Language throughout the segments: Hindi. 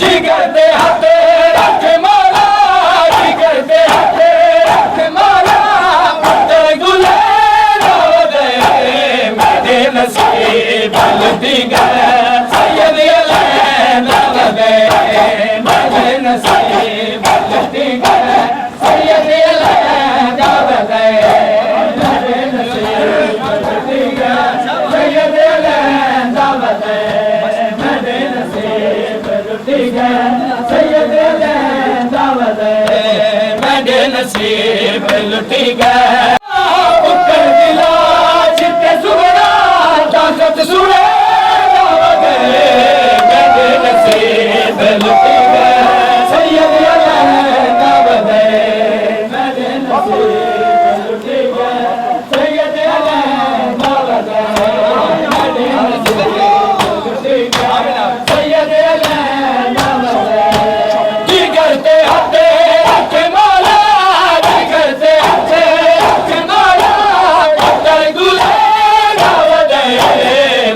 जिगर दे हाथ रख मौला, जिगर दे हाथ रख मौला, पुत्र गुले दावत मेरे नसीब लुटी गए सैयद दावत मेरे नसीब लुटी गए सैयद दावत मेरे नसीब लुटी गए सैयद दावत मेरे नसीब लुटी गए सैयद दावत मेरे नसीब लुटी गए पुत्र दिला जिते सुना ताकत सुने दावत मेरे नसीब लुटी गए सैयद दावत मेरे नसीब लुटी गए सैयद दावत मेरे नसीब लुटी गए सैयद दावत जिगर दे हाथ रख मौला, जिगर दे हाथ रख मौला, पुत्र गुले दावत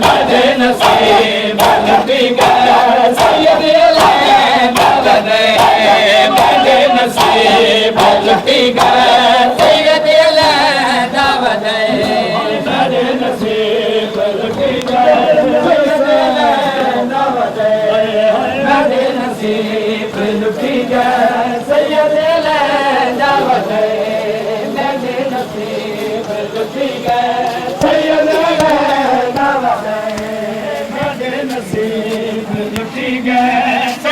मेरे नसीब लुटी गए सैयद दावत मेरे नसीब लुटी गए सैयद दावत मेरे नसीब लुटी गए सैयद दावत मेरे नसीब लुटी गए सैयद दावत मेरे नसीब लुटी गए सैयद दावत मेरे नसीब लुटी गए